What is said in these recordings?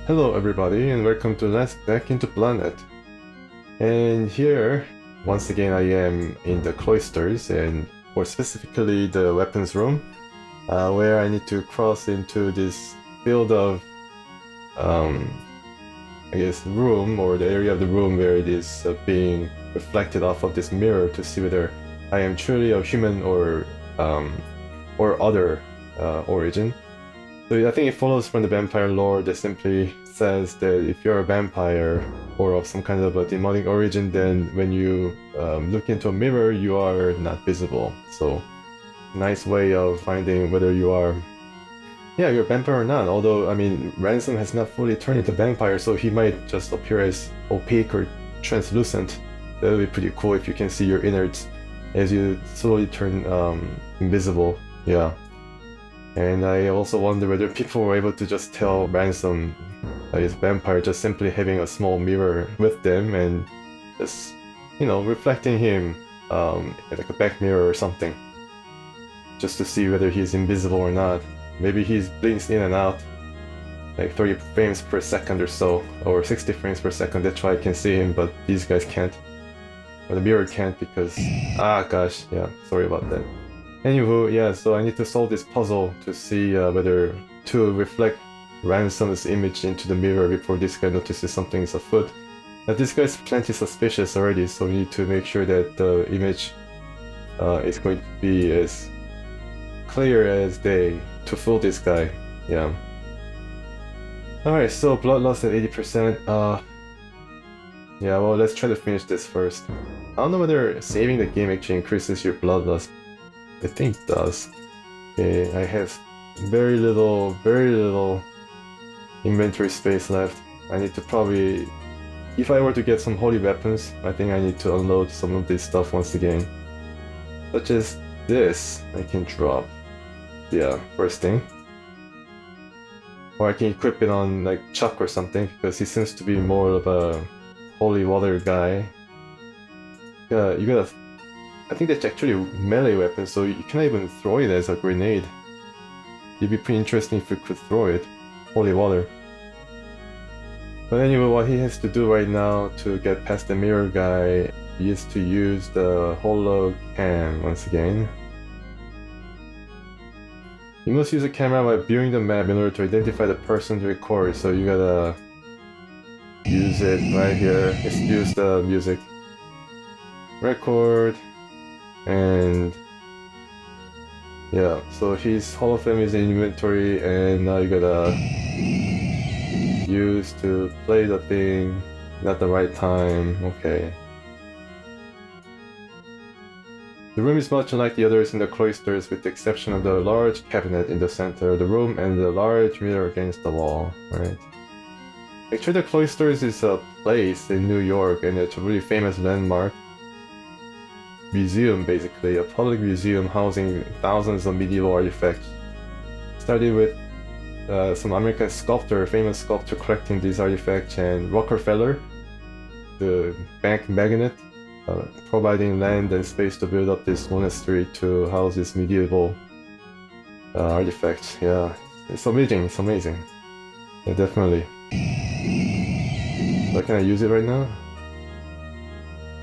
Hello everybody and welcome to Let's Back into Bloodnet. And here, once again I am in the cloisters and more specifically the weapons room, where I need to cross into this field of, I guess, room, or the area of the room where it is being reflected off of this mirror to see whether I am truly a human or other origin. So I think it follows from the vampire lore that simply says that if you're a vampire or of some kind of a demonic origin, then when you look into a mirror, you are not visible. So, nice way of finding whether you are, you're a vampire or not. Although, I mean, Ransom has not fully turned into vampire, so he might just appear as opaque or translucent. That would be pretty cool if you can see your innards as you slowly turn invisible. Yeah. And I also wonder whether people were able to just tell Ransom that he's a vampire just simply having a small mirror with them and just, reflecting him like a back mirror or something. Just to see whether he's invisible or not. Maybe he blinks in and out like 30 frames per second or so, or 60 frames per second. That's why I can see him, but these guys can't. Or the mirror can't because... sorry about that. Anywho, yeah, so I need to solve this puzzle to see whether to reflect Ransom's image into the mirror before this guy notices something is afoot. Now this guy's plenty suspicious already, so we need to make sure that the image is going to be as clear as day to fool this guy. Yeah. Alright, so bloodlust at 80%. Yeah, well, let's try to finish this first. I don't know whether saving the game actually increases your bloodlust. I think it does. Okay, I have very little inventory space left. I need to probably... If I were to get some holy weapons, I think I need to unload some of this stuff once again. Such as this, I can drop. Yeah, first thing. Or I can equip it on like Chuck or something, because he seems to be more of a holy water guy. Yeah, you gotta... I think that's actually a melee weapon, so you cannot even throw it as a grenade. It'd be pretty interesting if you could throw it. Holy water. But anyway, what he has to do right now to get past the mirror guy is to use the holo cam once again. You must use a camera by viewing the map in order to identify the person to record, so you gotta use it right here. Let's use the music. Record. And yeah, so his hologram is in inventory, and now you gotta use to play the thing at the right time. Okay. The room is much unlike the others in the cloisters, with the exception of the large cabinet in the center of the room and the large mirror against the wall. Right. Actually, the cloisters is a place in New York, and it's a really famous landmark. Museum, basically, a public museum housing thousands of medieval artifacts. Started with some American famous sculptor collecting these artifacts, and Rockefeller, the bank magnate, providing land and space to build up this monastery to house these medieval artifacts. Yeah, it's amazing, it's amazing. Yeah, definitely. So can I use it right now?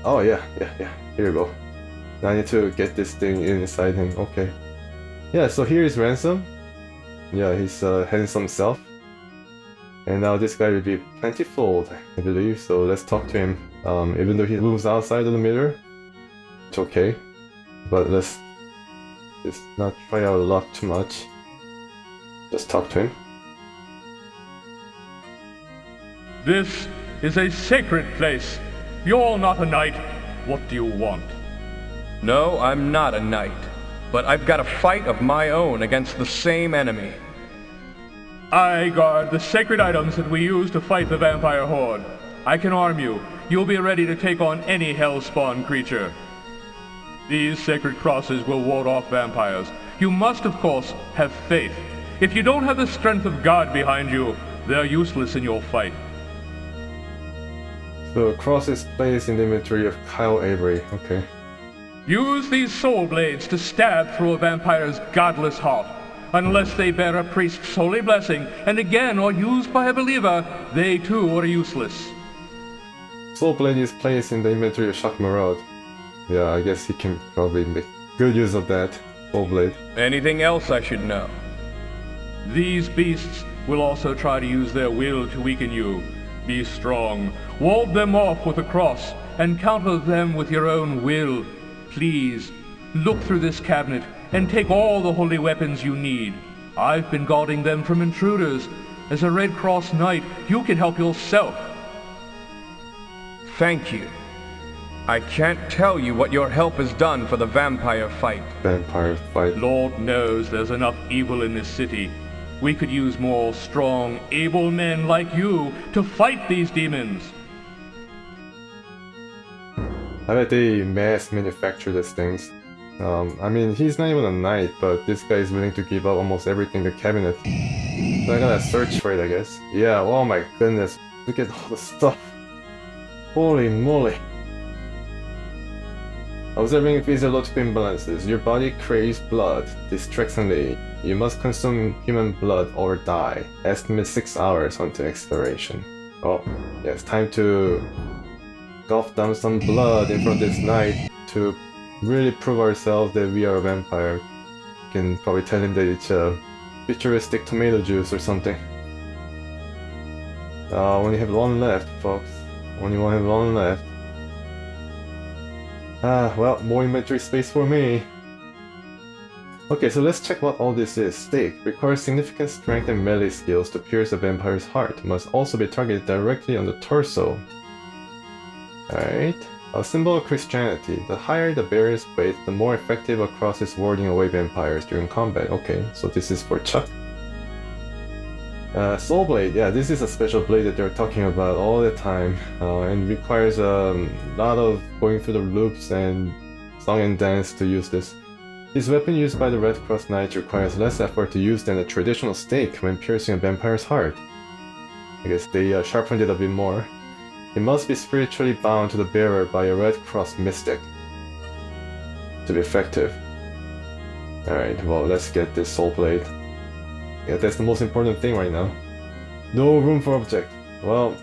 Oh yeah, here you go. Now I need to get this thing inside him. Okay. Yeah, so here is Ransom. Yeah, his handsome self. And now this guy will be plentiful, I believe. So let's talk to him. Even though he moves outside of the mirror, it's okay. But let's just not try our luck too much. Just talk to him. This is a sacred place. You're not a knight. What do you want? No, I'm not a knight, but I've got a fight of my own against the same enemy. I guard the sacred items that we use to fight the vampire horde. I can arm you. You'll be ready to take on any hellspawn creature. These sacred crosses will ward off vampires. You must, of course, have faith. If you don't have the strength of God behind you, they're useless in your fight. The cross is placed in the inventory of Kyle Avery. Okay. Use these soul blades to stab through a vampire's godless heart. Unless they bear a priest's holy blessing, and again are used by a believer, they too are useless. Soul Blade is placed in the inventory of Shock Maraude. Yeah, I guess he can probably make good use of that. Soul Blade. Anything else I should know? These beasts will also try to use their will to weaken you. Be strong. Ward them off with a cross, and counter them with your own will. Please, look through this cabinet, and take all the holy weapons you need. I've been guarding them from intruders. As a Red Crosse Knight, you can help yourself. Thank you. I can't tell you what your help has done for the vampire fight. Vampire fight. Lord knows there's enough evil in this city. We could use more strong, able men like you to fight these demons. I bet they mass manufacture these things. I mean, he's not even a knight, but this guy is willing to give up almost everything in the cabinet. So I gotta search for it, I guess. Yeah, oh my goodness. Look at all the stuff. Holy moly. Observing physiological imbalances. Your body craves blood distractingly. You must consume human blood or die. Estimate 6 hours until expiration. Oh, yes, time to gulp down some blood in front of this knight to really prove ourselves that we are a vampire. You can probably tell him that it's a futuristic tomato juice or something. Only have one left, folks. Only one left. Well, more inventory space for me. Okay, so let's check what all this is. Stake requires significant strength and melee skills to pierce a vampire's heart. Must also be targeted directly on the torso. Alright. A symbol of Christianity. The higher the bearer's weight, the more effective a cross is warding away vampires during combat. Okay, so this is for Chuck. Soul Blade, yeah, this is a special blade that they're talking about all the time, and requires a lot of going through the loops and song and dance to use this. This weapon used by the Red Crosse Knights requires less effort to use than a traditional stake when piercing a vampire's heart. I guess they sharpened it a bit more. It must be spiritually bound to the bearer by a Red Crosse mystic to be effective. Alright, well, let's get this Soul Blade. Yeah, that's the most important thing right now. No room for object. Well,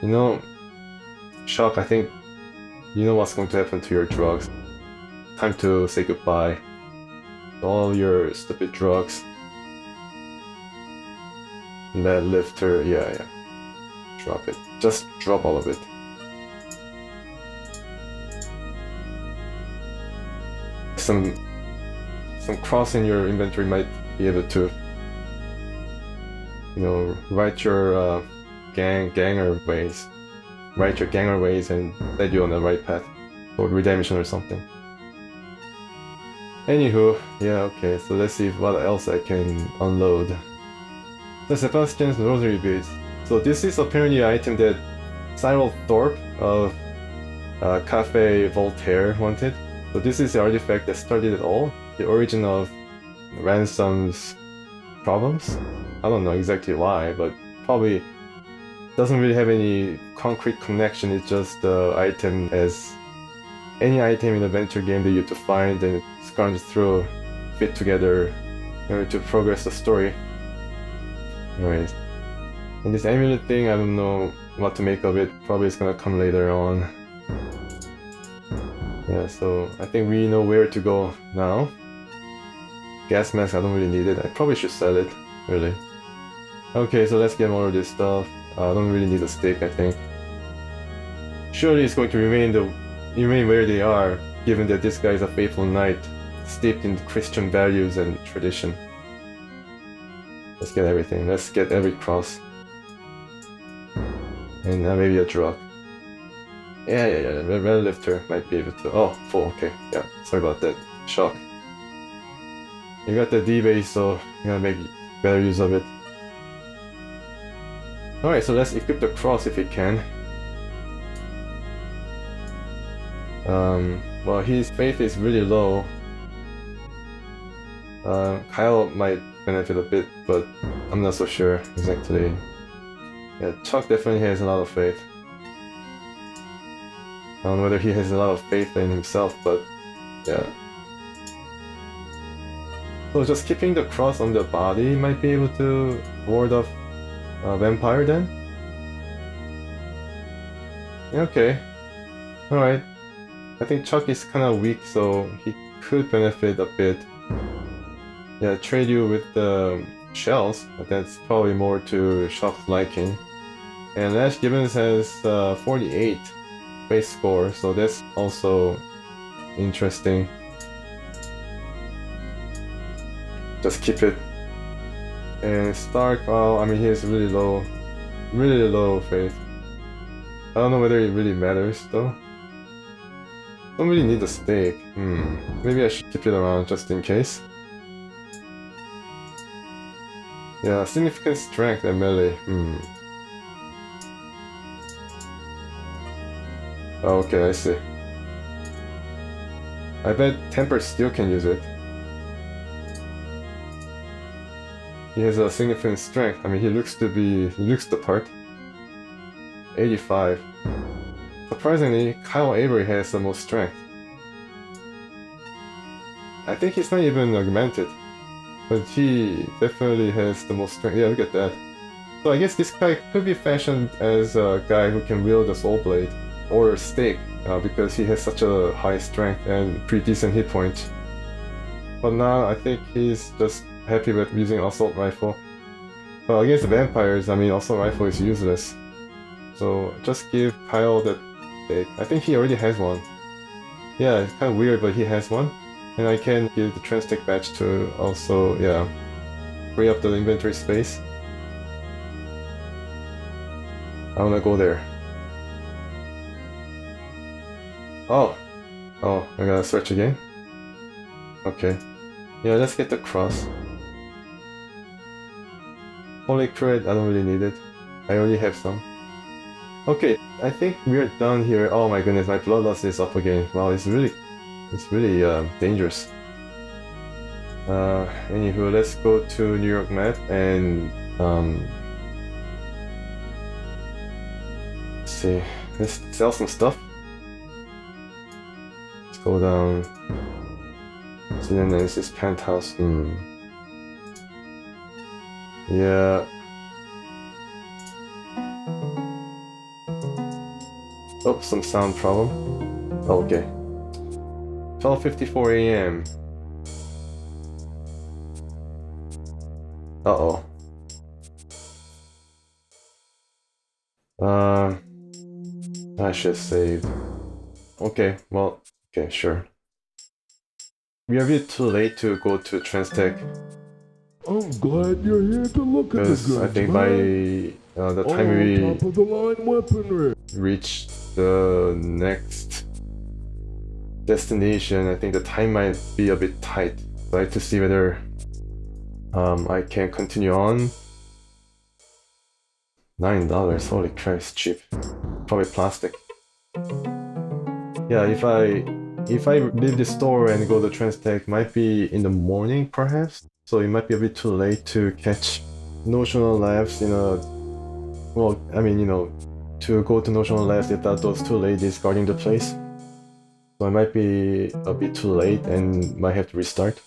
you know, Shock, I think you know what's going to happen to your drugs. Time to say goodbye to all your stupid drugs. Lead lifter, yeah. Drop it. Just drop all of it. Some cross in your inventory might be able to, you know, write your ganger ways. Write your ganger ways and set you on the right path for redemption or something. Anywho, yeah, okay, so let's see what else I can unload. The Sebastian's Rosary Beads. So this is apparently an item that Cyril Thorpe of Cafe Voltaire wanted. So this is the artifact that started it all. The origin of Ransom's problems. I don't know exactly why, but probably doesn't really have any concrete connection. It's just the item as any item in a venture game that you have to find and scrounge through, fit together in order to progress the story. Anyways, and this amulet thing, I don't know what to make of it. Probably it's gonna come later on. Yeah, so I think we know where to go now. Gas mask, I don't really need it. I probably should sell it, really. Okay, so let's get more of this stuff. I don't really need a stick, I think. Surely it's going to remain where they are, given that this guy is a faithful knight, steeped in Christian values and tradition. Let's get everything. Let's get every cross. And maybe a drug. Yeah, Red Lifter might be able to... Oh, full, okay. Yeah, sorry about that. Shock. You got the D-base, so you gotta make better use of it. Alright, so let's equip the cross if we can. Well, his faith is really low. Kyle might benefit a bit, but I'm not so sure exactly. Yeah, Chuck definitely has a lot of faith. I don't know whether he has a lot of faith in himself, but yeah. So just keeping the cross on the body might be able to ward off vampire then? Okay. Alright. I think Chuck is kinda weak, so he could benefit a bit. Yeah, trade you with the shells, but that's probably more to Shock's liking. And Ash Gibbons has 48 base score, so that's also interesting. Just keep it. And Stark, well, I mean, he has really low faith. I don't know whether it really matters though. Don't really need the stake. Maybe I should keep it around just in case. Yeah, significant strength and melee. Oh, okay, I see. I bet Tempered Steel can use it. He has a significant strength. I mean, he looks the part. 85. Surprisingly, Kyle Avery has the most strength. I think he's not even augmented, but he definitely has the most strength. Yeah, look at that. So I guess this guy could be fashioned as a guy who can wield a soul blade or stake, because he has such a high strength and pretty decent hit points. But now I think he's just happy with using assault rifle. But against the vampires, I mean, assault rifle is useless. So just give Kyle that stake. I think he already has one. Yeah, it's kind of weird, but he has one. And I can give the TransTech badge to also, yeah, free up the inventory space. I wanna go there. Oh, I gotta search again? Okay. Yeah, let's get the cross. Holy cred, I don't really need it. I already have some. Okay, I think we're done here. Oh my goodness, my blood loss is up again. Wow, it's really dangerous. Anywho, let's go to New York Met and let's see. Let's sell some stuff. Let's go down. Synonymous penthouse. Yeah. Oh, some sound problem. Oh, okay. 12:54 a.m. Uh-oh. I should save. Okay, well, okay, sure. We are a bit too late to go to TransTech. I'm glad you're here to look at the goods, Because I think by the time we top of the line weaponry. reach the next destination, I think the time might be a bit tight. So I have to see whether I can continue on. $9, holy crap, it's cheap. Probably plastic. Yeah, if I leave the store and go to TransTech, might be in the morning perhaps. So it might be a bit too late to catch notional labs in a... Well, I mean, you know, to go to notional labs if those two ladies guarding the place. So I might be a bit too late and might have to restart.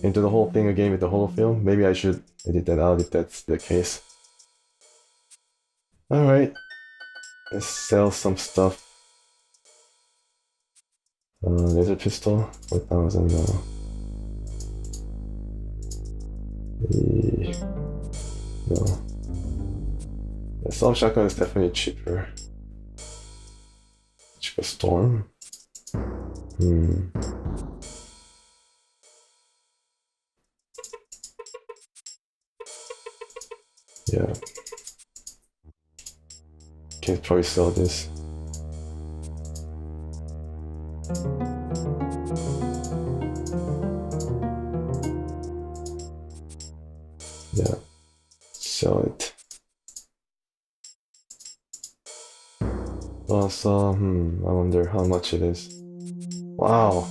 Into the whole thing again with the holofilm. Maybe I should edit that out if that's the case. Alright. Let's sell some stuff. Laser pistol, 4,000. No. The assault shotgun is definitely cheaper. Cheaper storm. Yeah. Can probably sell this. Yeah, sell it. Also, I wonder how much it is. Wow,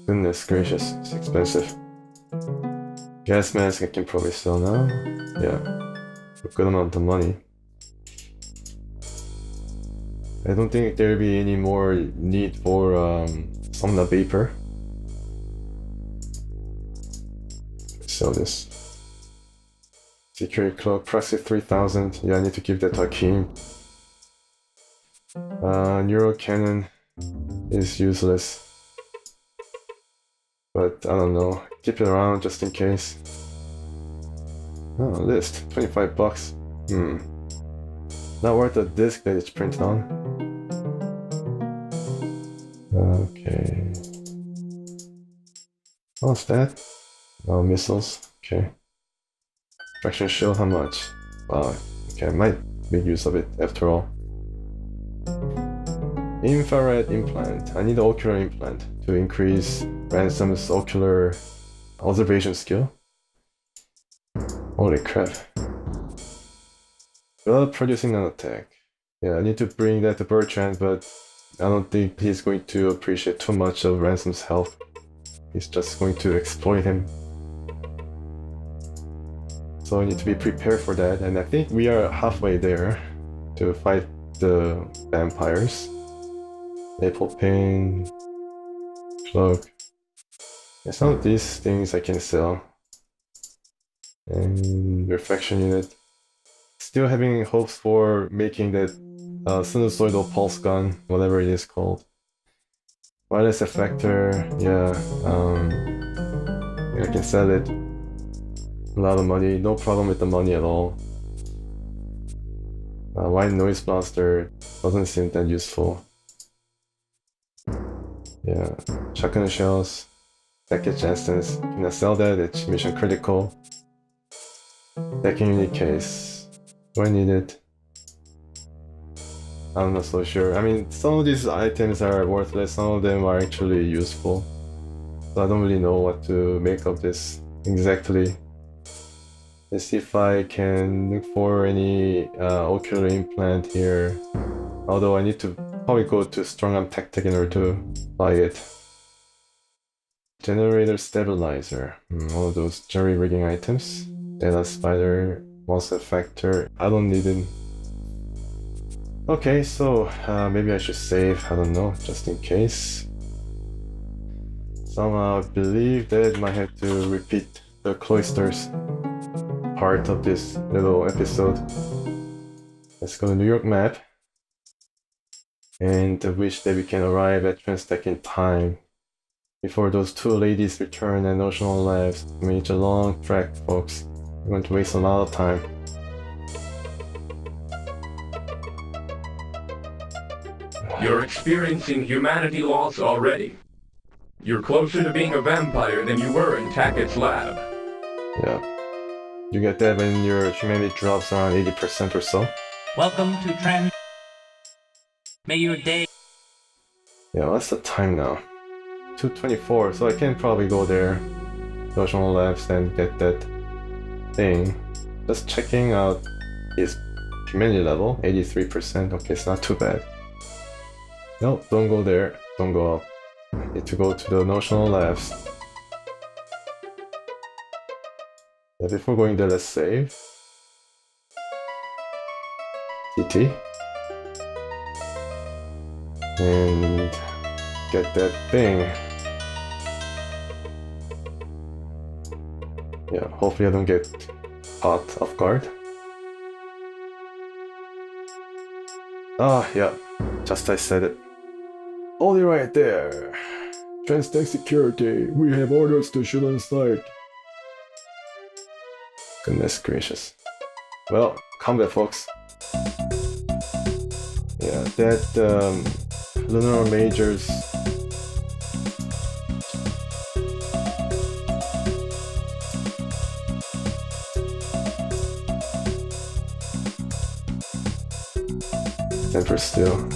goodness gracious, it's expensive. Gas mask I can probably sell now. Yeah, a good amount of money. I don't think there'll be any more need for Somna Vapor. sell this. Security cloak, proxy 3000. Yeah, I need to give that to Hakim. Neural cannon is useless. But I don't know. Keep it around just in case. Oh, list. 25 bucks. Not worth the disc that it's printed on. Okay. What's that? Oh, missiles. Okay. Fraction shield, how much? Wow. Okay, I might make use of it after all. Infrared implant. I need an ocular implant to increase Ransom's ocular observation skill. Holy crap. Blood producing nanotech. Yeah, I need to bring that to Bertrand, but I don't think he's going to appreciate too much of Ransom's help. He's just going to exploit him. So I need to be prepared for that, and I think we are halfway there to fight the vampires. Maple pane, cloak. Yeah, some of these things I can sell. And reflection unit. Still having hopes for making that sinusoidal pulse gun, whatever it is called. Wireless effector, yeah, I can sell it. A lot of money, no problem with the money at all. White noise blaster doesn't seem that useful. Yeah, shotgun shells, package instance, can I sell that? It's mission critical. Decking unit case, do I need it? I'm not so sure. I mean, some of these items are worthless, some of them are actually useful. So I don't really know what to make of this exactly. Let's see if I can look for any ocular implant here. Although I need to probably go to strong arm tactic in order to buy it. Generator stabilizer. All of those jury rigging items. Data spider, mouse effector. I don't need it. Okay, so maybe I should save, I don't know, just in case. Somehow I believe that I might have to repeat the cloisters part of this little episode. Let's go to New York map. And wish that we can arrive at TransTech in time before those two ladies return and Notional Labs. I mean, it's a long trek, folks. We're going to waste a lot of time. You're experiencing humanity loss already. You're closer to being a vampire than you were in Tackett's lab. Yeah. You get that when your humanity drops around 80% or so. Welcome to Trans. May your day. Yeah, what's the time now? 2:24, so I can probably go there. Notional Labs and get that thing. Just checking out his humanity level, 83%. Okay, it's not too bad. No, don't go there. Don't go up. Need to go to the Notional Labs. Yeah, before going there, let's save. TT. And get that thing. Yeah, hopefully I don't get caught off guard. Ah, yeah, just I said it. Only right there. TransTech security, we have orders to shoot on sight. Goodness gracious. Well, combat, folks. Yeah, that Lunar Majors. Temper still.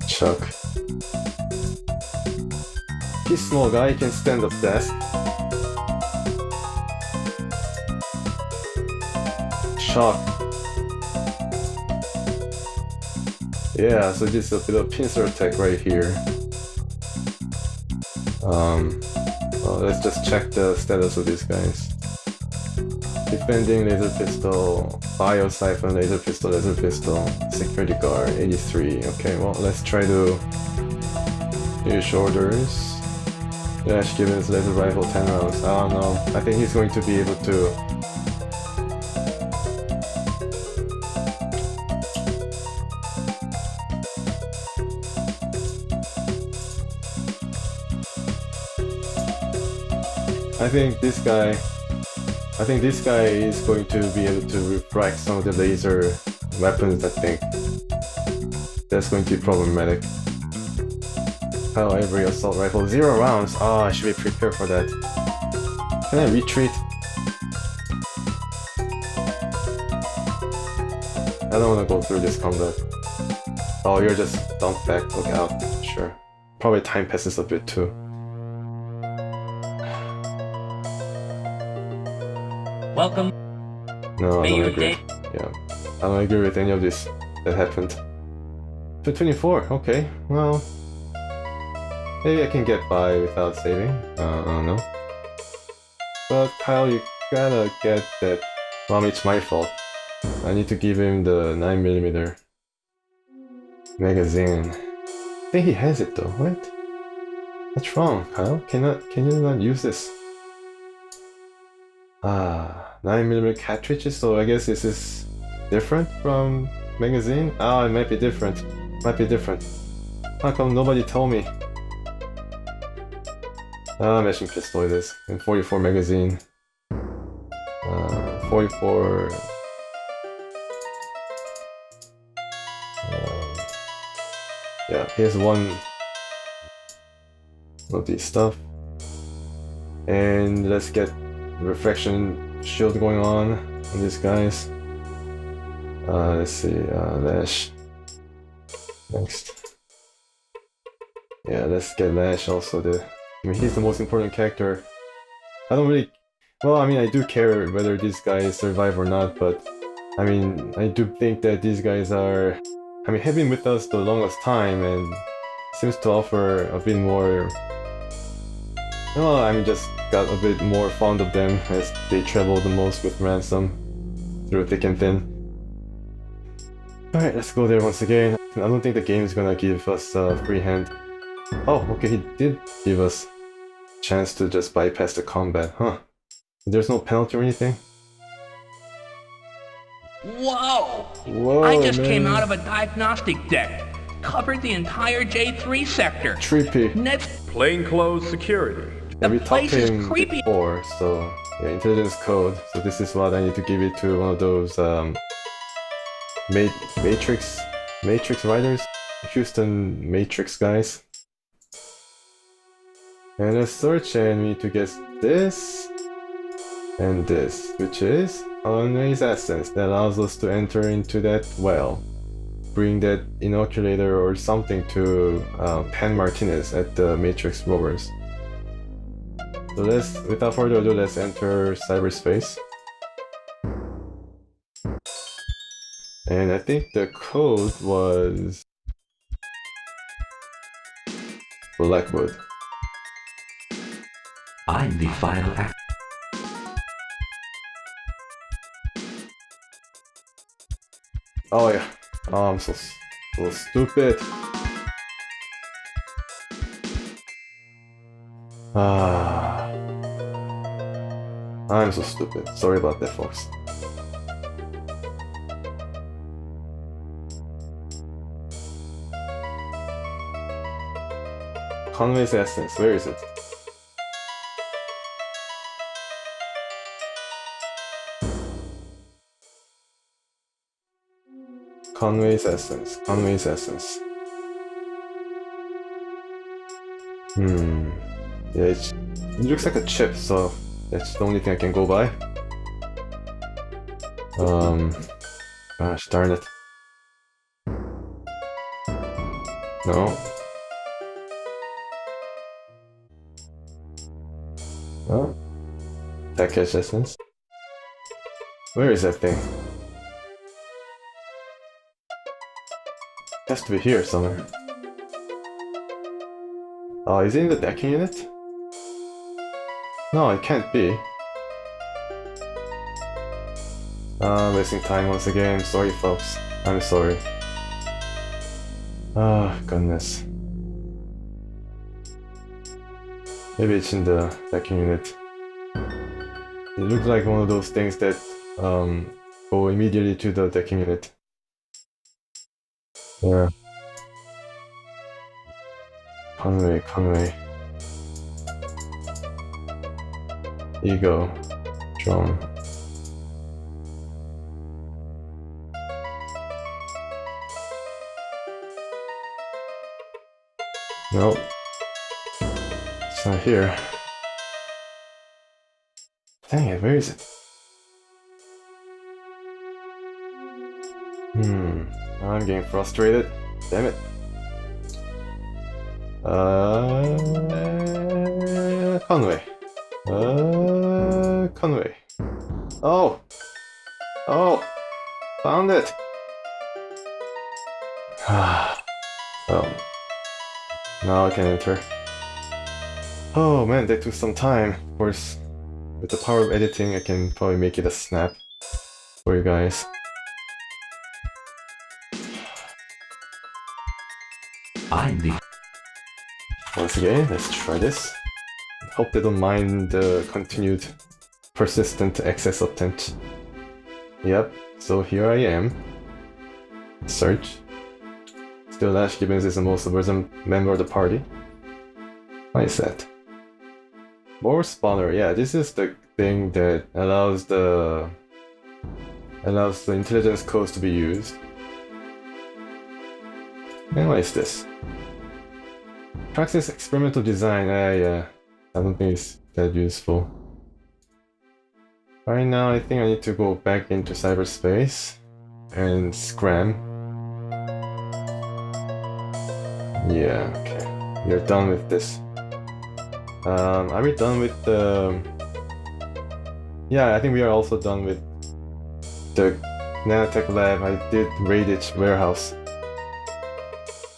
Chuck. This small guy can stand up desk. Shock. Yeah, so this is a bit of pincer attack right here. Well, let's just check the status of these guys. Defending laser pistol, bio siphon, laser pistol, security guard, 83. Okay, well, let's try to use shoulders. Dash giving his laser rifle 10 rounds. I don't know. I think he's going to be able to. I think this guy is going to be able to refract some of the laser weapons, I think. That's going to be problematic. Oh, Avery assault rifle, 0 rounds. Oh, I should be prepared for that. Can I retreat? I don't want to go through this combat. Oh, you're just dumped back. Look out. Sure. Probably time passes a bit too. Welcome. No, I May don't your agree. day. Yeah, I don't agree with any of this that happened. 224, okay, well, maybe I can get by without saving. I don't know. But Kyle, you gotta get that. Well, it's my fault. I need to give him the 9mm magazine. I think he has it though, right? What's wrong, Kyle? Can you not use this? 9mm cartridges, so I guess this is different from magazine? Ah, it might be different. How come nobody told me? Machine pistol it is. And 44 magazine. 44... yeah, here's one of these stuff. And let's get refraction shield going on these guys. Let's see, Lash. Next. Yeah, let's get Lash also. I mean, he's the most important character. I don't really... Well, I mean, I do care whether these guys survive or not, but... I mean, I do think that these guys are... I mean, have been with us the longest time and seems to offer a bit more... Well, I mean, just got a bit more fond of them as they travel the most with Ransom through thick and thin. Alright, let's go there once again. I don't think the game is gonna give us a free hand. Oh, okay, he did give us a chance to just bypass the combat, huh? There's no penalty or anything? Whoa! Whoa, I just man. came out of a diagnostic deck. Covered the entire J3 sector. Trippy. Net Plainclothes security. Yeah, we the talked place to is him creepy. before, so... Yeah, intelligence code. So this is what I need to give it to one of those, Matrix Riders? Houston Matrix guys. And let's search and we need to get this and this, which is Conway's essence that allows us to enter into that well. Bring that Inoculator or something to Pan Martinez at the Matrix Rovers. So let's, without further ado, let's enter cyberspace. And I think the code was Blackwood. I'm the final act. Oh yeah. Oh, I'm so stupid. I'm so stupid. Sorry about that, folks. Conway's essence, where is it? Conway's essence. Yeah, it looks like a chip, so that's the only thing I can go by. Gosh darn it. No. Oh. Package essence. Where is that thing? Has to be here somewhere. Oh, is it in the decking unit? No, it can't be. Wasting time once again. Sorry, folks. I'm sorry. Oh, goodness. Maybe it's in the decking unit. It looks like one of those things that go immediately to the decking unit. Yeah. Conway. Ego. Drone. Nope. It's not here. Dang it, where is it? I'm getting frustrated. Damn it. Conway. Conway. Oh! Found it! Now I can enter. Oh man, that took some time. Of course, with the power of editing, I can probably make it a snap for you guys. Once again, let's try this. Hope they don't mind the continued persistent excess attempt. Yep, so here I am. Search. Still Ash Gibbons is the most worrisome member of the party. Why is that? More spawner, yeah, this is the thing that allows the intelligence codes to be used. And what is this? Practice experimental design, yeah. I don't think it's that useful. Right now, I think I need to go back into cyberspace and scram. Yeah, okay. We're done with this. Are we done with the... Yeah, I think we are also done with the nanotech lab. I did raid its warehouse.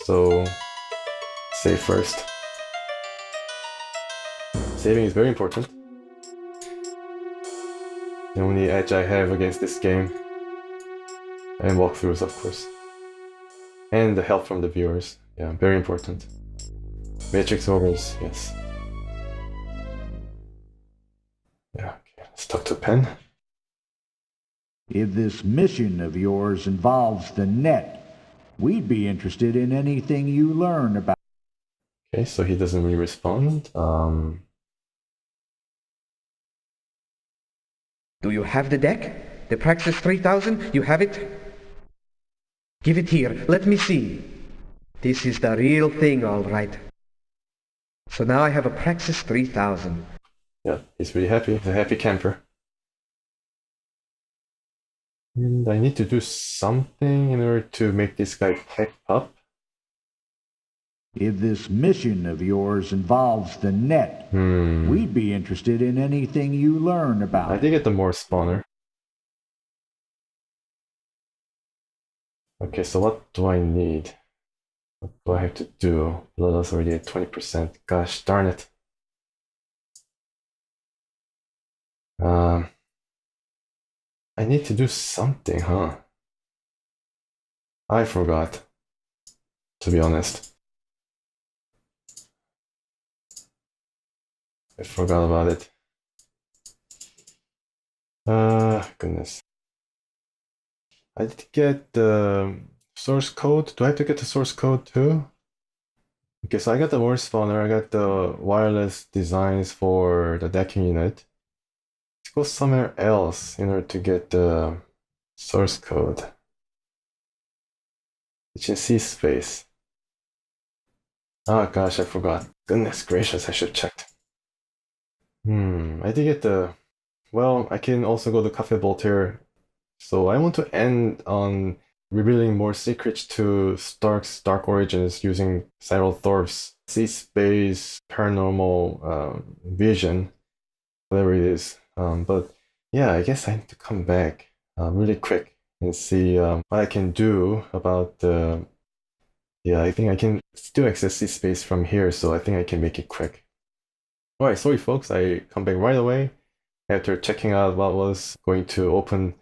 So, save first. Saving is very important. The only edge I have against this game. And walkthroughs, of course. And the help from the viewers. Yeah, very important. Matrix Rovers, yes. Yeah, okay, let's talk to Pen. If this mission of yours involves the net, we'd be interested in anything you learn about. Okay, so he doesn't really respond. Do you have the deck? The Praxis 3000? You have it? Give it here. Let me see. This is the real thing, all right. So now I have a Praxis 3000. Yeah, he's really happy. He's a happy camper. And I need to do something in order to make this guy tech up. If this mission of yours involves the net, we'd be interested in anything you learn about. I did get the more spawner. Okay, so what do I need? What do I have to do? Bloodlet's already at 20%. Gosh darn it. I need to do something, huh? I forgot, to be honest. I forgot about it. Goodness. I did get the source code. Do I have to get the source code too? Okay, so I got the word spawner, I got the wireless designs for the decking unit. Let's go somewhere else in order to get the source code. It's in C space. Oh gosh, I forgot. Goodness gracious, I should have checked. I did get the... Well, I can also go to Cafe Voltaire. So I want to end on revealing more secrets to Stark's Dark Origins using Cyril Thorpe's C-Space paranormal vision, whatever it is. But yeah, I guess I need to come back really quick and see what I can do about the... Yeah, I think I can still access C-Space from here, so I think I can make it quick. Alright, sorry folks, I come back right away after checking out what was going to open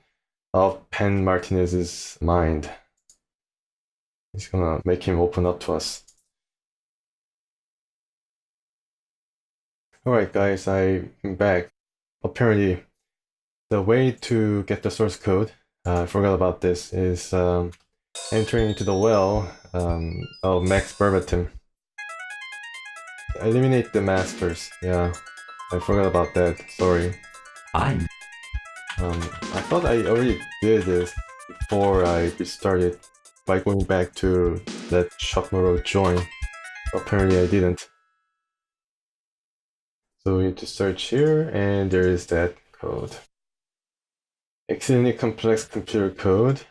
up Pen Martinez's mind. He's gonna make him open up to us. Alright guys, I'm back. Apparently, the way to get the source code, I forgot about this, is entering into the well of max verbatim. Eliminate the masters, yeah. I forgot about that, sorry. I thought I already did this before I restarted by going back to let Shakmuro join. Apparently I didn't. So we need to search here, and there is that code. Exceedingly complex computer code.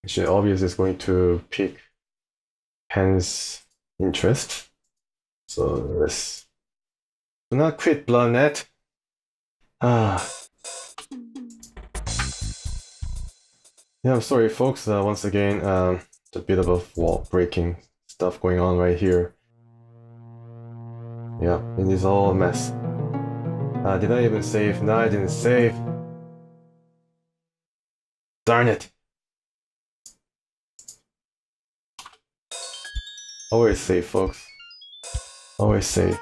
Actually, obvious is going to pique Pen's interest. So let's do not quit Bloodnet. Yeah, I'm sorry, folks. Once again, a bit of a wall breaking stuff going on right here. Yeah, it is all a mess. Did I even save? No, I didn't save. Darn it. Always save, folks. Always save.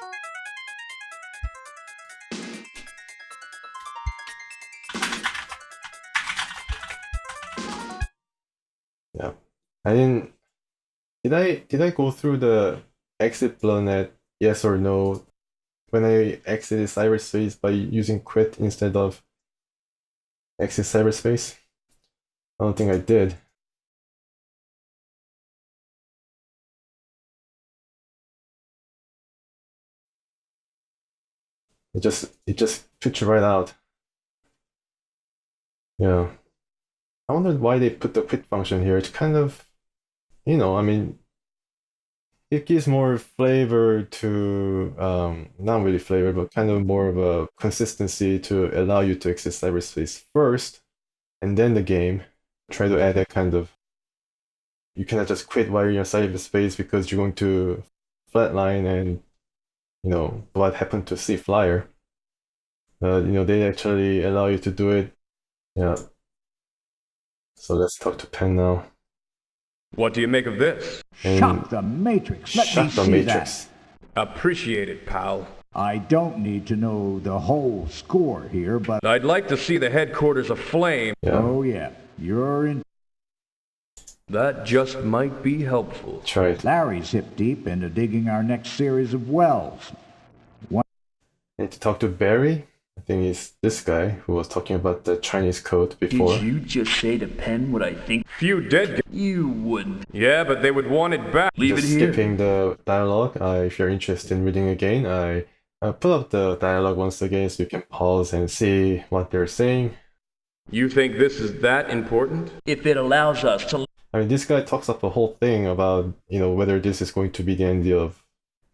Yeah. I didn't... Did I go through the exit Bloodnet? Yes or no, when I exited cyberspace by using quit instead of exit cyberspace? I don't think I did. It just puts you right out. Yeah. I wondered why they put the quit function here. It's kind of, you know, I mean, it gives more flavor to, not really flavor, but kind of more of a consistency to allow you to exit cyberspace first, and then the game. Try to add that kind of, you cannot just quit while you're in cyberspace because you're going to flatline and, you know, what happened to C Flyer. You know, they actually allow you to do it. Yeah. So let's talk to Pen now. What do you make of this? Shock the Matrix. Let me see that. Appreciate it, pal. I don't need to know the whole score here, but I'd like to see the headquarters aflame. Yeah. oh yeah, you're in. That just might be helpful. Try it. Larry's hip deep into digging our next series of wells. I need to talk to Barry. I think it's this guy who was talking about the Chinese code before. Did you just say to Pen what I think Few dead. you wouldn't? Yeah, but they would want it back. Leave Just it here. skipping the dialogue. If you're interested in reading again, I put up the dialogue once again so you can pause and see what they're saying. You think this is that important? If it allows us to... I mean, this guy talks up a whole thing about, you know, whether this is going to be the end of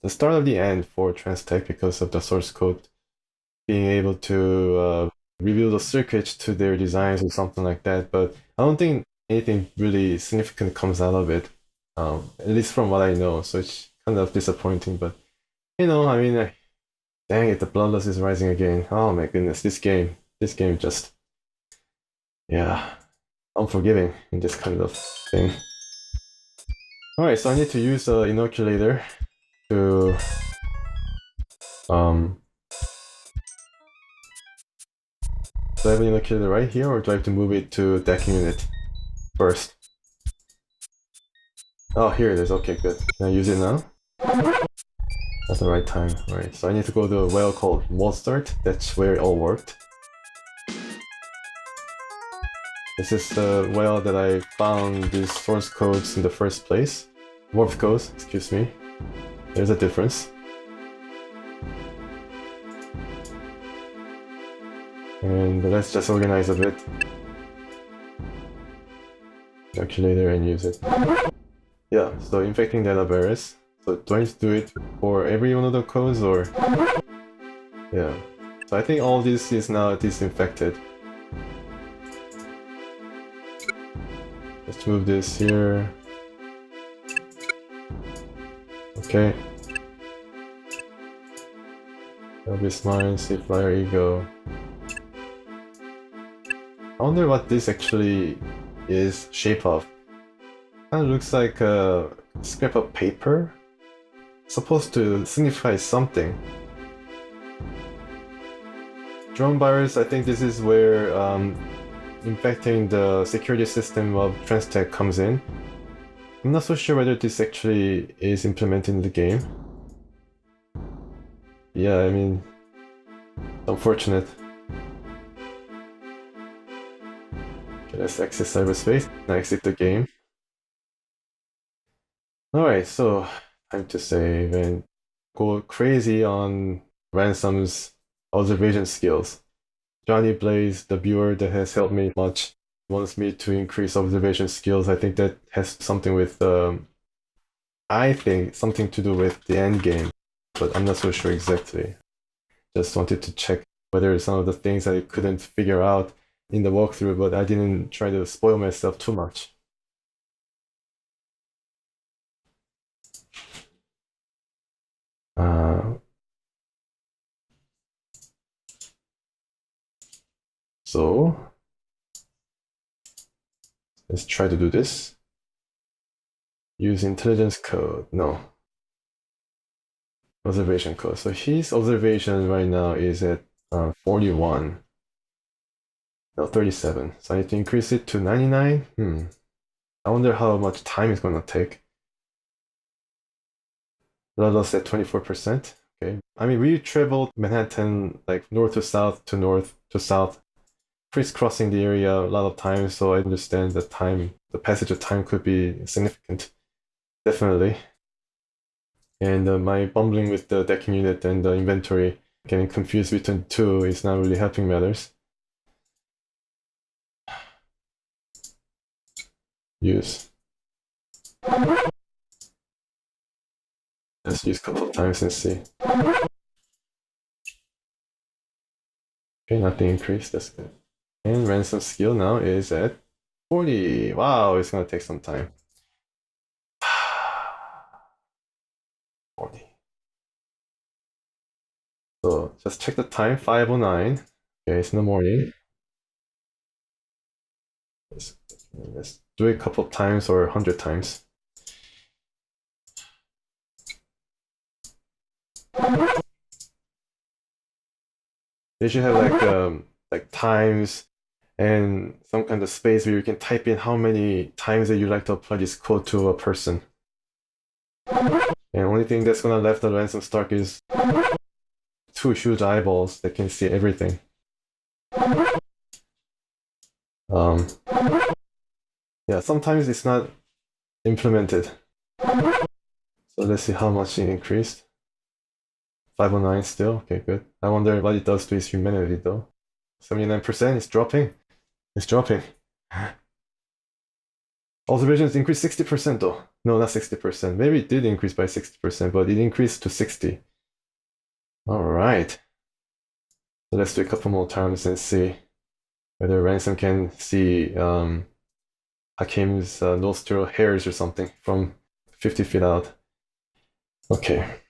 the start of the end for TransTech because of the source code being able to reveal the circuits to their designs or something like that. But I don't think anything really significant comes out of it, at least from what I know. So it's kind of disappointing. But you know, I mean, dang it, the bloodlust is rising again. Oh my goodness, this game just, yeah, unforgiving in this kind of thing. Alright, so I need to use the Inoculator to do I have an Inoculator right here, or do I have to move it to decking unit first? Oh, here it is. Okay, good. Can I use it now? That's the right time. Alright, so I need to go to a well called Mozart. That's where it all worked. This is the well that I found these source codes in the first place. Morph codes, excuse me. There's a difference. And let's just organize a bit. Calculator and use it. Yeah, so infecting data virus. So do I need to do it for every one of the codes, or? Yeah. So I think all this is now disinfected. Let's move this here. Okay. Elvis Mine, C Flyer, Ego. I wonder what this actually is shape of. Kind of looks like a scrap of paper. Supposed to signify something. drone virus, I think this is where infecting the security system of TransTech comes in. I'm not so sure whether this actually is implemented in the game. Yeah, I mean, unfortunate. Okay, let's exit cyberspace and exit the game. Alright, so time to save and go crazy on Ransom's observation skills. Johnny Blaze, the viewer that has helped me much, wants me to increase observation skills. I think that has something with, I think something to do with the end game, but I'm not so sure exactly. Just wanted to check whether some of the things I couldn't figure out in the walkthrough, but I didn't try to spoil myself too much. So let's try to do this. Use intelligence code. No. Observation code. So his observation right now is at 41. No, 37. So I need to increase it to 99. I wonder how much time it's gonna take. Let us at 24%. Okay. I mean, we traveled Manhattan like north to south to north to south, crisscrossing the area a lot of times, so I understand that time, the passage of time could be significant. Definitely. And my bumbling with the decking unit and the inventory, getting confused between two is not really helping matters. Use. Let's use a couple of times and see. Okay, nothing increased, that's good. And ransom skill now is at 40. Wow, it's gonna take some time. 40. So just check the time, 5:09. Okay, it's in the morning. Let's do it a couple of times or 100 times. They should have like times and some kind of space where you can type in how many times that you like to apply this code to a person. And only thing that's gonna left the ransom stock is two huge eyeballs that can see everything. Yeah, sometimes it's not implemented. So let's see how much it increased. 509 still, okay, good. I wonder what it does to his humanity though. 79%, it's dropping. It's dropping. Observations increased 60% though. No, not 60%. Maybe it did increase by 60%, but it increased to 60. Alright. So let's do a couple more times and see whether Ransom can see Hakim's nostril hairs or something from 50 feet out. Okay.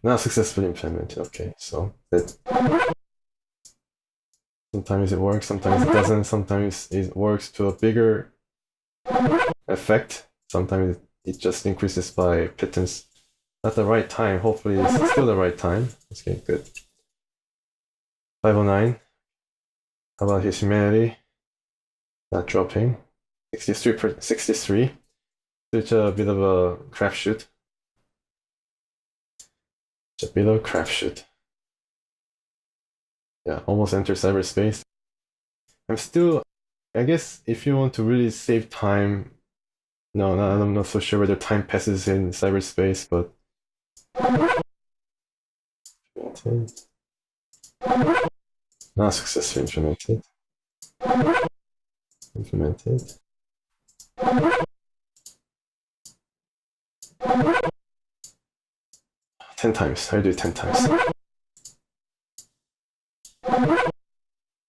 Now successfully implemented. Okay, so that sometimes it works, sometimes it doesn't, sometimes it works to a bigger effect, sometimes it just increases by pittance. At the right time, hopefully it's still the right time. Okay, good. 509. How about his humanity? Not dropping. 63. It's a bit of a crapshoot. It's a bit of a crapshoot. Yeah, almost enter cyberspace. I'm still, I guess if you want to really save time, no, I'm not so sure whether time passes in cyberspace, but not successfully implemented. Implemented. 10 times. I do it 10 times.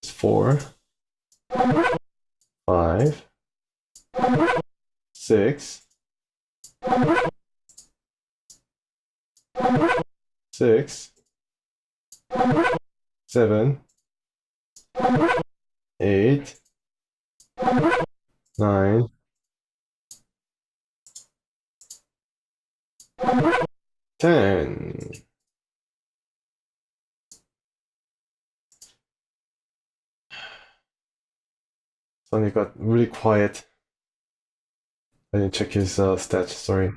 It's 4, 5, 6, 6, 7, 8, 9, 10. Suddenly got really quiet. I didn't check his stats, sorry.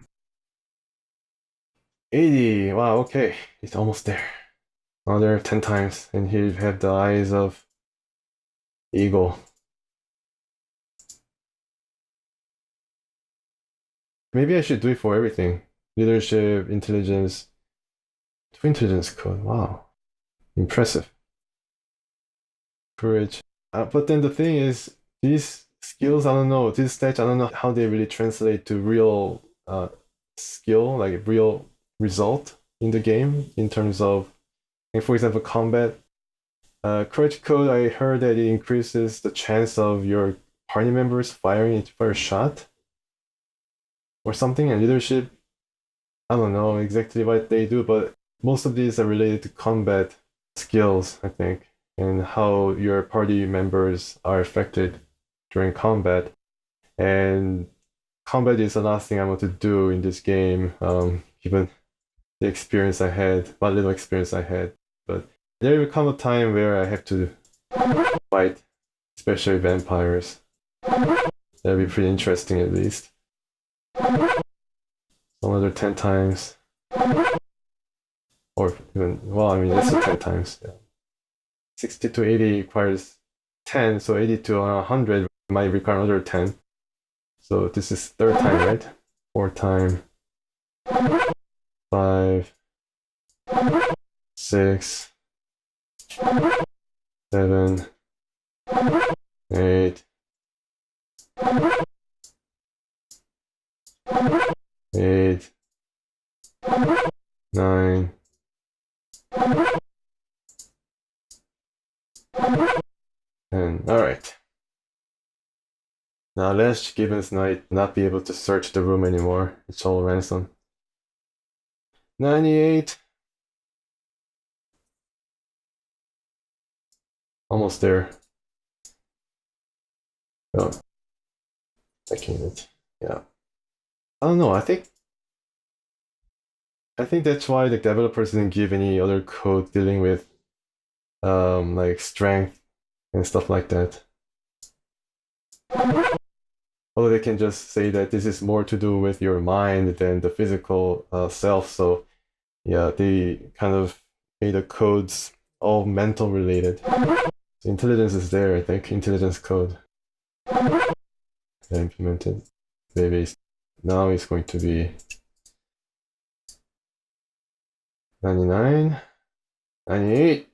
80, wow, okay. He's almost there. Another 10 times, and he have the eyes of eagle. Maybe I should do it for everything. Leadership, intelligence, 2 intelligence code, wow. Impressive. Courage. But then the thing is, these skills, I don't know, these stats, I don't know how they really translate to real skill, like real result in the game in terms of, like for example, combat. Courage code, I heard that it increases the chance of your party members firing each first shot or something, and leadership, I don't know exactly what they do, but most of these are related to combat skills, I think, and how your party members are affected during combat. And combat is the last thing I want to do in this game, given the experience I had, what little experience I had. But there will come a time where I have to fight, especially vampires. That'll be pretty interesting at least. Another 10 times. Or even, well, I mean, that's 10 times. Yeah. 60 to 80 requires 10, so 80 to 100 might require another 10. So this is third time, right? Fourth time. 5, 6, 7, 8, 8, 9, 10. Alright. Now lest Gibbons Knight not be able to search the room anymore. It's all ransom. 98. Almost there. Oh. Checking it. Yeah. I don't know, I think that's why the developers didn't give any other code dealing with like strength and stuff like that. Although they can just say that this is more to do with your mind than the physical self, so yeah, they kind of made the codes all mental related. So intelligence is there, I think, intelligence code. Implemented. Maybe now it's going to be 99, 98.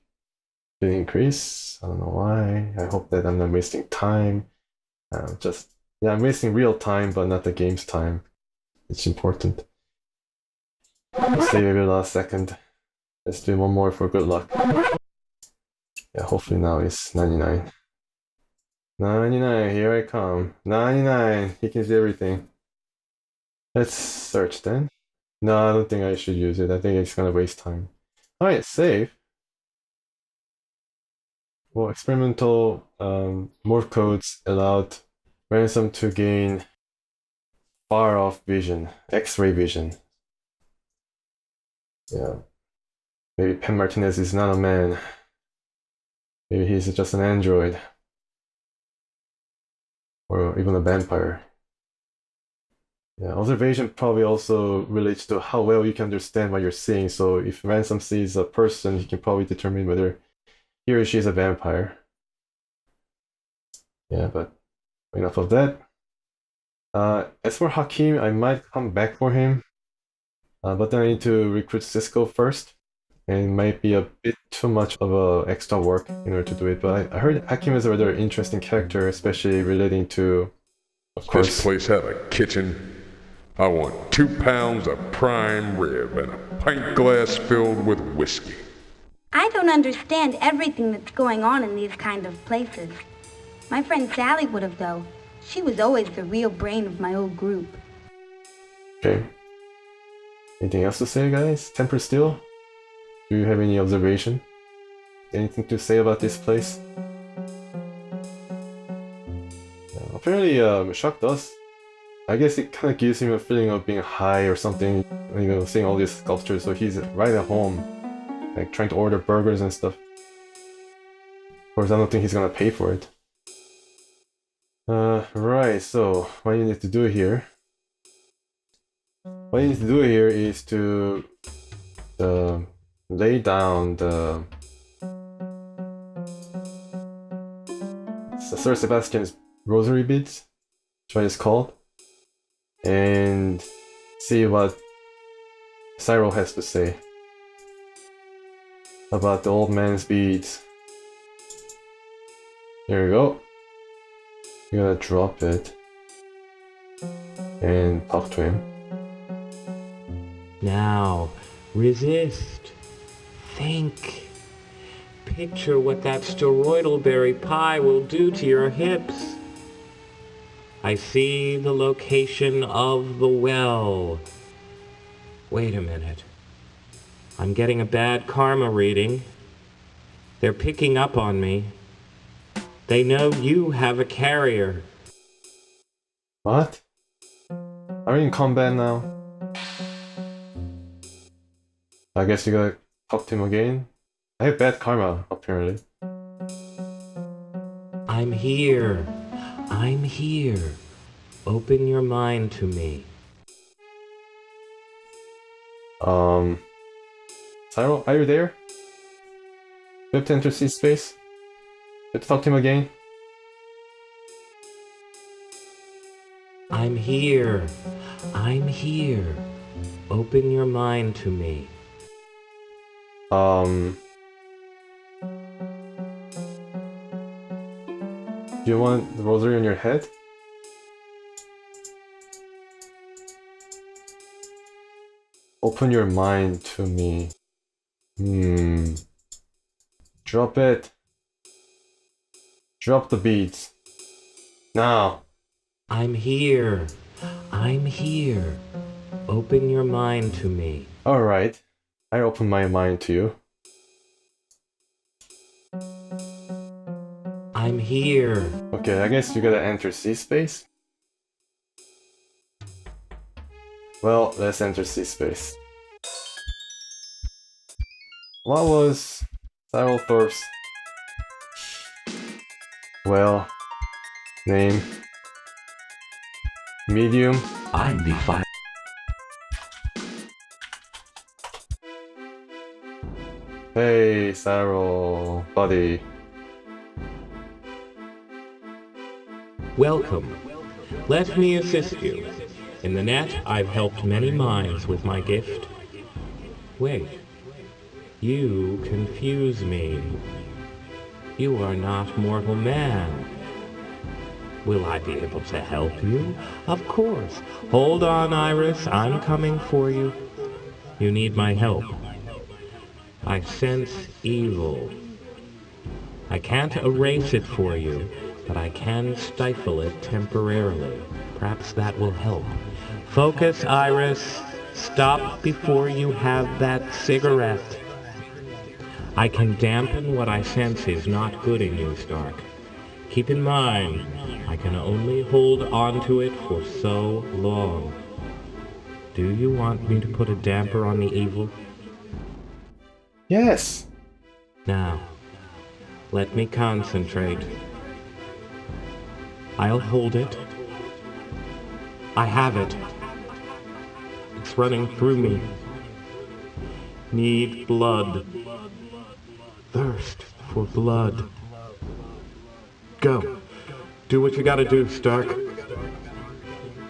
Did increase. I don't know why. I hope that I'm not wasting time. I'm wasting real time, but not the game's time. It's important. Save every last second. Let's do one more for good luck. Yeah, hopefully now it's 99. 99, here I come. 99, he can see everything. Let's search then. No, I don't think I should use it. I think it's gonna waste time. Alright, save. Well, experimental morph codes allowed ransom to gain far-off vision, X-ray vision. Yeah. Maybe Pen Martinez is not a man. Maybe he's just an android. Or even a vampire. Yeah, observation probably also relates to how well you can understand what you're seeing. So if Ransom sees a person, he can probably determine whether he or she is a vampire. Yeah, but enough of that. As for Hakim, I might come back for him. But then I need to recruit Cisco first. And it might be a bit too much of extra work in order to do it. But I heard Hakim is a rather interesting character, especially relating to, of course. This place have a kitchen. I want 2 pounds of prime rib and a pint glass filled with whiskey. I don't understand everything that's going on in these kind of places. My friend Sally would have, though. She was always the real brain of my old group. Okay. Anything else to say, guys? Temper Steel? Do you have any observation? Anything to say about this place? Apparently, Shock does I guess it kind of gives him a feeling of being high or something, you know, seeing all these sculptures, so he's right at home, like trying to order burgers and stuff. Of course, I don't think he's gonna pay for it. Right, so what you need to do here... What you need to do here is to lay down the Sir Sebastian's rosary beads, that's what it's called, and see what Cyril has to say about the old man's beads. Here we go. You gotta drop it and talk to him. Now, resist. Think. Picture what that steroidal berry pie will do to your hips. I see the location of the well. Wait a minute. I'm getting a bad karma reading. They're picking up on me. They know you have a carrier. What? Are we in combat now? I guess you gotta talk to him again. I have bad karma, apparently. I'm here. I'm here. Open your mind to me. Cyril, are you there? You have to enter C space? You have to talk to him again? I'm here. I'm here. Open your mind to me. Do you want the rosary on your head? Open your mind to me. Drop it. Drop the beads. Now. I'm here. I'm here. Open your mind to me. Alright. I open my mind to you. I'm here. Okay, I guess you gotta enter C space. Well, let's enter C space. What was Cyril Thorpe's name? Medium? I'm defiled. Hey, Cyril, buddy. Welcome. Let me assist you. In the net, I've helped many minds with my gift. Wait. You confuse me. You are not mortal man. Will I be able to help you? Of course. Hold on, Iris. I'm coming for you. You need my help. I sense evil. I can't erase it for you, but I can stifle it temporarily. Perhaps that will help. Focus, Iris. Stop before you have that cigarette. I can dampen what I sense is not good in you, Stark. Keep in mind, I can only hold on to it for so long. Do you want me to put a damper on the evil? Yes! Now, let me concentrate. I'll hold it. I have it. It's running through me. Need blood. Thirst for blood. Go. Do what you gotta do, Stark.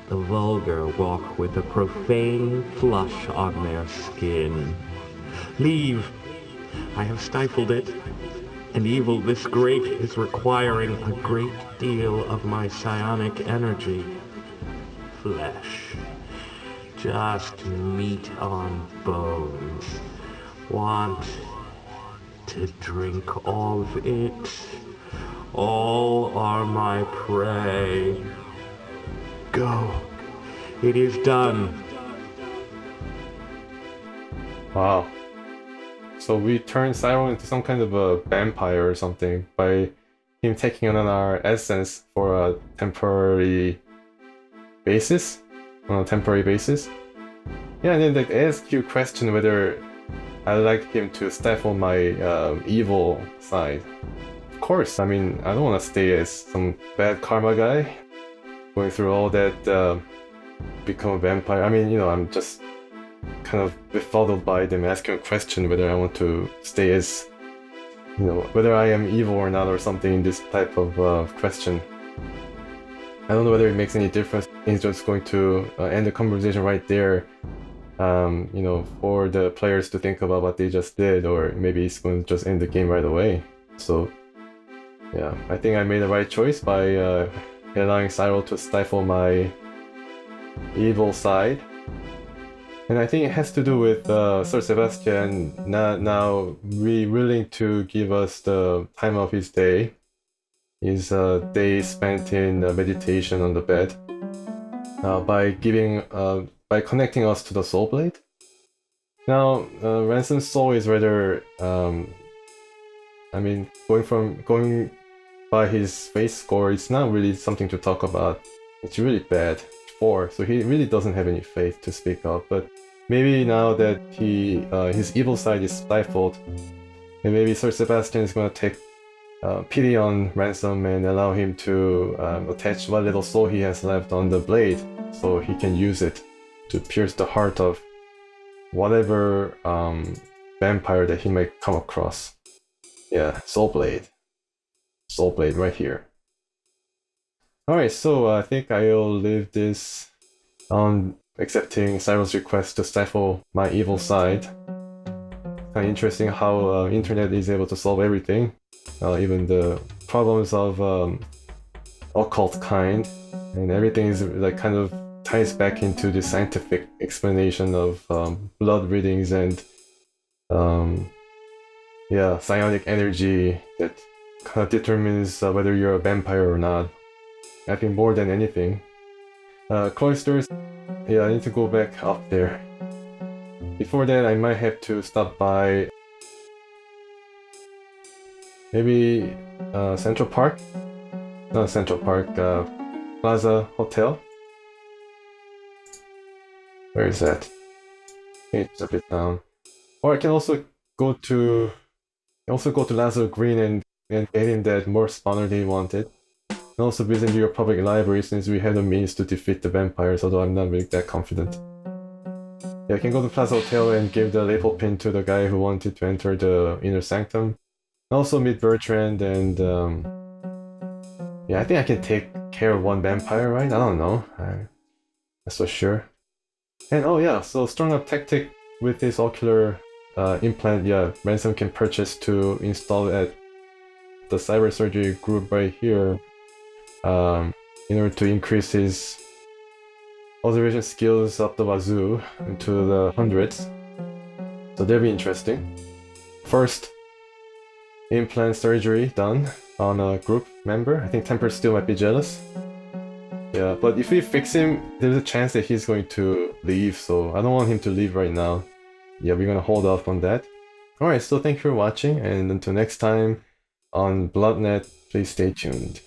The vulgar walk with a profane flush on their skin. Leave. I have stifled it. And evil this great is requiring a great deal of my psionic energy. Flesh. Just meat on bones. Want to drink of it. All are my prey. Go. It is done. Wow. So we turned Cyril into some kind of a vampire or something by him taking on our essence for a temporary basis, on a temporary basis. Yeah, and then like ask you question whether I like him to stifle my evil side. Of course, I mean, I don't want to stay as some bad karma guy, going through all that, become a vampire. I mean, you know, I'm just kind of befuddled by them asking a question whether I want to stay as, you know, whether I am evil or not or something in this type of question. I don't know whether it makes any difference. He's just going to end the conversation right there, you know, for the players to think about what they just did, or maybe he's going to just end the game right away. So, yeah, I think I made the right choice by allowing Cyril to stifle my evil side. And I think it has to do with Sir Sebastian not now willing to give us the time of his day. His day spent in meditation on the bed, by connecting us to the soul blade. Now, Ransom's soul is rather, I mean, going by his face score, it's not really something to talk about. It's really bad. 4, so he really doesn't have any faith to speak of. But maybe now that his evil side is stifled, and maybe Sir Sebastian is going to take pity on Ransom and allow him to attach what little soul he has left on the blade, so he can use it to pierce the heart of whatever vampire that he might come across. Yeah, soul blade right here. Alright, so I think I'll leave this on accepting Cyril's request to stifle my evil side. Kind of interesting how internet is able to solve everything, even the problems of occult kind, and everything is like kind of ties back into the scientific explanation of blood readings and yeah, psionic energy that kind of determines whether you're a vampire or not. I think more than anything. Cloisters, yeah, I need to go back up there. Before that, I might have to stop by maybe Central Park? Not Central Park, Plaza Hotel? Where is that? It's a bit down. Or I can also go to Lazaro Green and get him that more spawner they wanted. And also visit New York Public Library, since we have the means to defeat the vampires, although I'm not really that confident. Yeah, I can go to Plaza Hotel and give the label pin to the guy who wanted to enter the Inner Sanctum. And also meet Bertrand and yeah, I think I can take care of one vampire, right? I don't know. I'm not so sure. And oh yeah, so strong up tactic with this ocular implant, yeah, Ransom can purchase to install at the cyber surgery group right here, in order to increase his observation skills up the wazoo into the hundreds. So that'll be interesting. First implant surgery done on a group member. I think Temper still might be jealous. Yeah, but if we fix him, there's a chance that he's going to leave, so I don't want him to leave right now. Yeah, we're gonna hold off on that. Alright, so thank you for watching, and until next time on Bloodnet, please stay tuned.